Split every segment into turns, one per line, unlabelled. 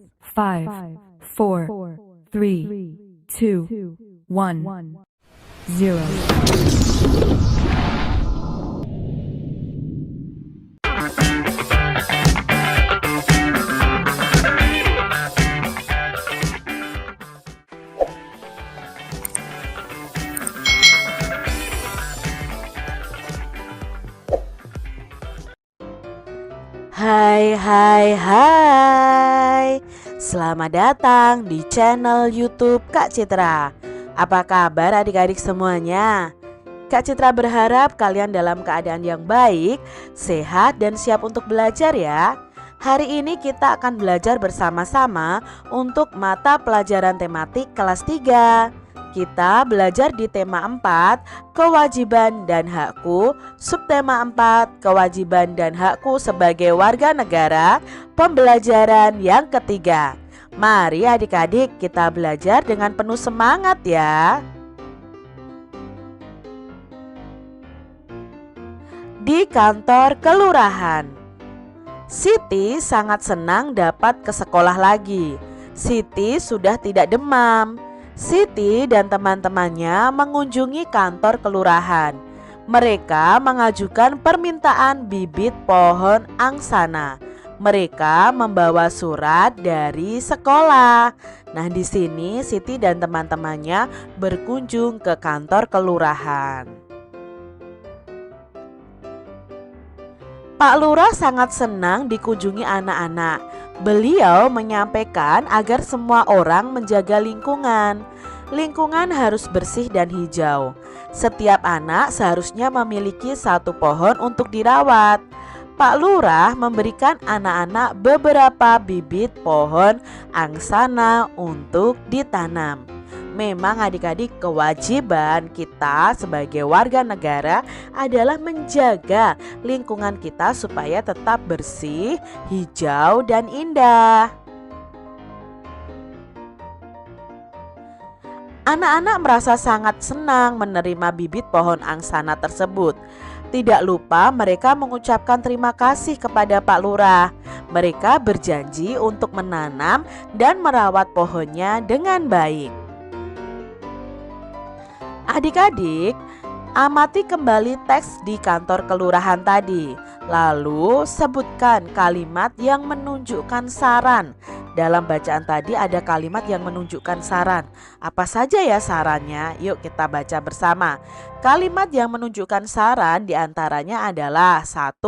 5, 4, 3, 2, 1, 0.
Hai, selamat datang di channel YouTube Kak Citra. Apa kabar adik-adik semuanya? Kak Citra berharap kalian dalam keadaan yang baik, sehat dan siap untuk belajar ya. Hari ini kita akan belajar bersama-sama untuk mata pelajaran tematik kelas 3. Kita belajar di tema 4, kewajiban dan hakku, subtema 4, kewajiban dan hakku sebagai warga negara, pembelajaran yang ketiga. Mari adik-adik kita belajar dengan penuh semangat ya. Di kantor kelurahan, Siti sangat senang dapat ke sekolah lagi. Siti sudah tidak demam. Siti dan teman-temannya mengunjungi kantor kelurahan. Mereka mengajukan permintaan bibit pohon angsana. Mereka membawa surat dari sekolah. Nah, di sini Siti dan teman-temannya berkunjung ke kantor kelurahan. Pak Lurah sangat senang dikunjungi anak-anak. Beliau menyampaikan agar semua orang menjaga lingkungan. Lingkungan harus bersih dan hijau. Setiap anak seharusnya memiliki satu pohon untuk dirawat. Pak Lurah memberikan anak-anak beberapa bibit pohon angsana untuk ditanam. Memang adik-adik, kewajiban kita sebagai warga negara adalah menjaga lingkungan kita supaya tetap bersih, hijau, dan indah. Anak-anak merasa sangat senang menerima bibit pohon angsana tersebut. Tidak lupa mereka mengucapkan terima kasih kepada Pak Lurah. Mereka berjanji untuk menanam dan merawat pohonnya dengan baik. Adik-adik, amati kembali teks di kantor kelurahan tadi. Lalu sebutkan kalimat yang menunjukkan saran. Dalam bacaan tadi ada kalimat yang menunjukkan saran. Apa saja ya sarannya? Yuk kita baca bersama. Kalimat yang menunjukkan saran diantaranya adalah 1.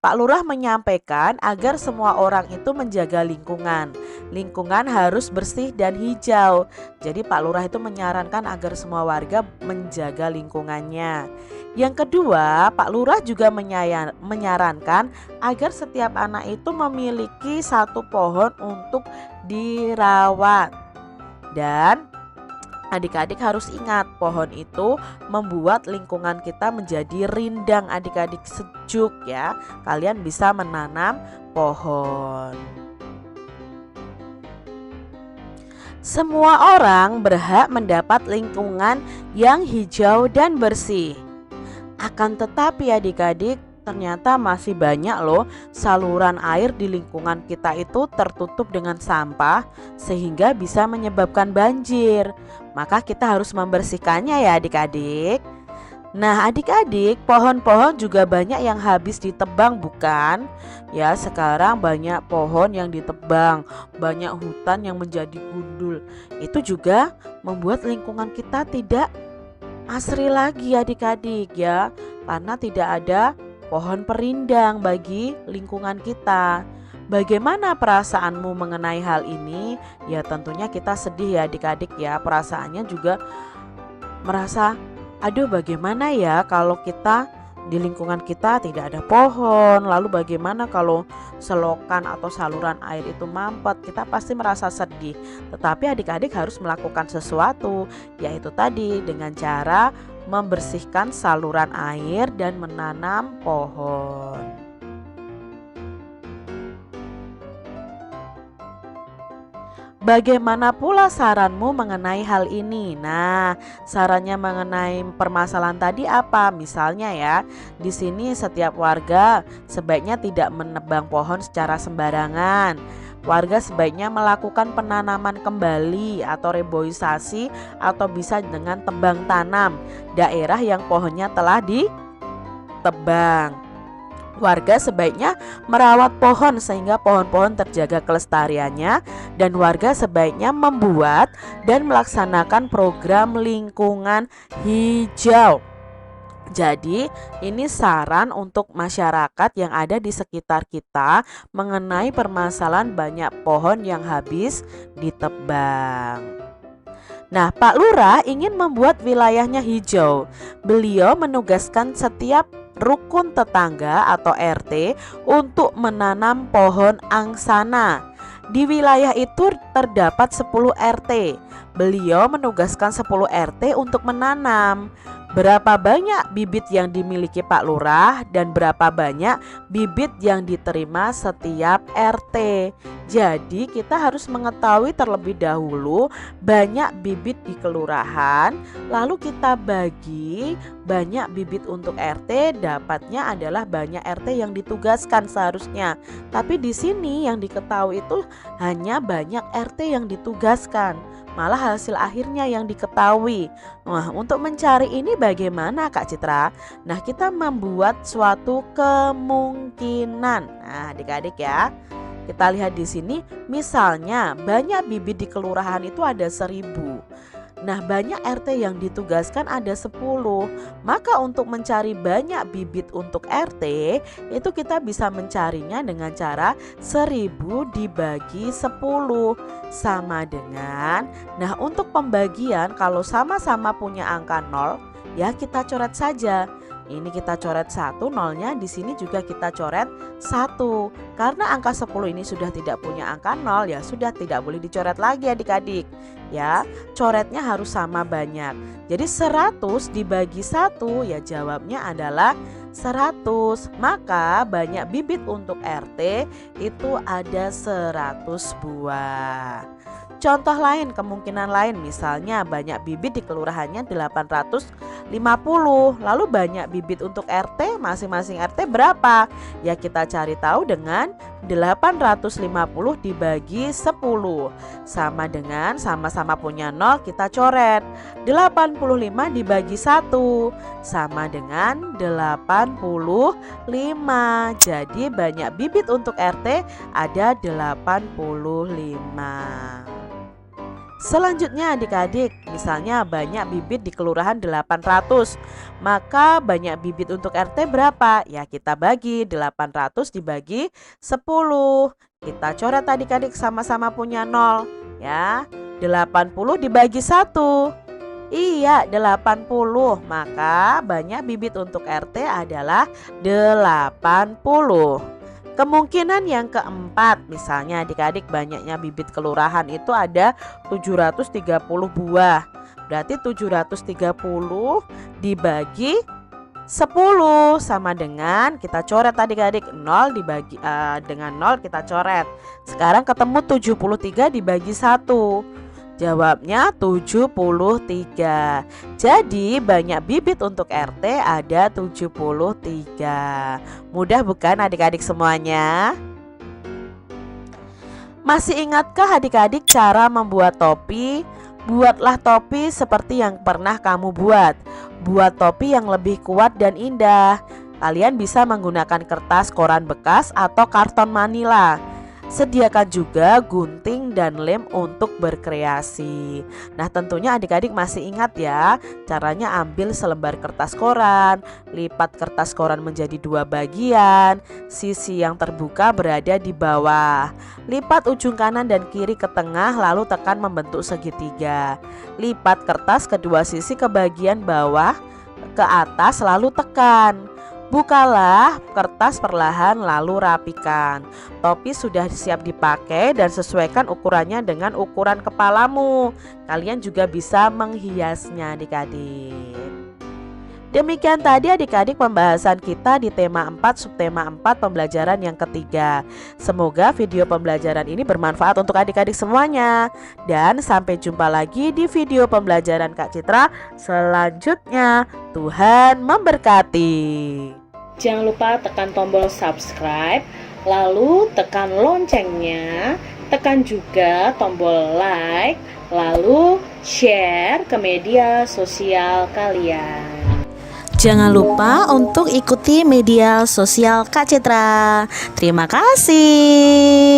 Pak Lurah menyampaikan agar semua orang itu menjaga lingkungan. Lingkungan harus bersih dan hijau. Jadi Pak Lurah itu menyarankan agar semua warga menjaga lingkungannya. Yang kedua, Pak Lurah juga menyarankan agar setiap anak itu memiliki satu pohon untuk dirawat. Dan adik-adik harus ingat, pohon itu membuat lingkungan kita menjadi rindang, adik-adik, sejuk ya. Kalian bisa menanam pohon. Semua orang berhak mendapat lingkungan yang hijau dan bersih. Akan tetapi adik-adik, ternyata masih banyak loh saluran air di lingkungan kita itu tertutup dengan sampah sehingga bisa menyebabkan banjir. Maka kita harus membersihkannya ya adik-adik. Nah adik-adik, pohon-pohon juga banyak yang habis ditebang bukan? Ya, sekarang banyak pohon yang ditebang, banyak hutan yang menjadi gundul. Itu juga membuat lingkungan kita tidak asri lagi adik-adik ya, karena tidak ada pohon perindang bagi lingkungan kita. Bagaimana perasaanmu mengenai hal ini? Ya tentunya kita sedih ya adik-adik ya. Perasaannya juga merasa, aduh bagaimana ya kalau kita di lingkungan kita tidak ada pohon. Lalu bagaimana kalau selokan atau saluran air itu mampet? Kita pasti merasa sedih. Tetapi adik-adik harus melakukan sesuatu, yaitu tadi dengan cara membersihkan saluran air dan menanam pohon. Bagaimana pula saranmu mengenai hal ini? Nah, sarannya mengenai permasalahan tadi apa? Misalnya ya, di sini setiap warga sebaiknya tidak menebang pohon secara sembarangan. warga sebaiknya melakukan penanaman kembali atau reboisasi atau bisa dengan tebang tanam daerah yang pohonnya telah ditebang. Warga sebaiknya merawat pohon sehingga pohon-pohon terjaga kelestariannya, dan warga sebaiknya membuat dan melaksanakan program lingkungan hijau. Jadi ini saran untuk masyarakat yang ada di sekitar kita mengenai permasalahan banyak pohon yang habis ditebang. Nah, Pak Lurah ingin membuat wilayahnya hijau. Beliau menugaskan setiap rukun tetangga atau RT untuk menanam pohon angsana. Di wilayah itu terdapat 10 RT. Beliau menugaskan 10 RT untuk menanam. Berapa banyak bibit yang dimiliki Pak Lurah dan berapa banyak bibit yang diterima setiap RT. Jadi kita harus mengetahui terlebih dahulu banyak bibit di kelurahan, lalu kita bagi banyak bibit untuk RT, dapatnya adalah banyak RT yang ditugaskan seharusnya. Tapi di sini yang diketahui itu hanya banyak RT yang ditugaskan, malah hasil akhirnya yang diketahui. Nah, untuk mencari ini bagaimana Kak Citra? Nah, kita membuat suatu kemungkinan. Nah, adik-adik ya, kita lihat di sini, misalnya banyak bibit di kelurahan itu ada 1000. Nah, banyak RT yang ditugaskan ada 10. Maka untuk mencari banyak bibit untuk RT, itu kita bisa mencarinya dengan cara 1000 dibagi 10 sama dengan, nah untuk pembagian kalau sama-sama punya angka 0, ya kita coret saja. Ini kita coret 1, nolnya di sini juga kita coret 1. Karena angka 10 ini sudah tidak punya angka 0, ya sudah tidak boleh dicoret lagi adik-adik. Ya, coretnya harus sama banyak. Jadi 100 dibagi 1, ya jawabnya adalah 100. Maka banyak bibit untuk RT itu ada 100 buah. Contoh lain, kemungkinan lain, misalnya banyak bibit di kelurahannya 850. Lalu banyak bibit untuk RT, masing-masing RT berapa? Ya kita cari tahu dengan 850 dibagi 10 sama dengan sama-sama punya 0, kita coret. 85 dibagi 1 sama dengan 85. Jadi banyak bibit untuk RT ada 85. Selanjutnya adik-adik, misalnya banyak bibit di kelurahan 800, maka banyak bibit untuk RT berapa? Ya kita bagi 800 dibagi 10. Kita coret adik-adik, sama-sama punya 0 ya. 80 dibagi 1. Iya 80, maka banyak bibit untuk RT adalah 80. Kemungkinan yang keempat, misalnya adik-adik banyaknya bibit kelurahan itu ada 730 buah. Berarti 730 dibagi 10 sama dengan, kita coret adik-adik, 0 dibagi dengan 0 kita coret. Sekarang ketemu 73 dibagi 1. Jawabnya 73. Jadi banyak bibit untuk RT ada 73. Mudah bukan adik-adik semuanya? Masih ingatkah adik-adik cara membuat topi? Buatlah topi seperti yang pernah kamu buat. Buat topi yang lebih kuat dan indah. Kalian bisa menggunakan kertas koran bekas atau karton manila. Sediakan juga gunting dan lem untuk berkreasi. Nah tentunya adik-adik masih ingat ya, caranya ambil selembar kertas koran, lipat kertas koran menjadi 2 bagian, sisi yang terbuka berada di bawah. Lipat ujung kanan dan kiri ke tengah lalu tekan membentuk segitiga. Lipat kertas kedua sisi ke bagian bawah ke atas lalu tekan. Bukalah kertas perlahan lalu rapikan. Topi sudah siap dipakai dan sesuaikan ukurannya dengan ukuran kepalamu. Kalian juga bisa menghiasnya adik-adik. Demikian tadi adik-adik pembahasan kita di tema 4 subtema 4 pembelajaran yang ketiga. Semoga video pembelajaran ini bermanfaat untuk adik-adik semuanya. Dan sampai jumpa lagi di video pembelajaran Kak Citra selanjutnya. Tuhan memberkati. Jangan lupa tekan tombol subscribe, lalu tekan loncengnya
tekan juga tombol like, lalu share ke media sosial kalian.
Jangan lupa untuk ikuti media sosial Kak Citra. Terima kasih.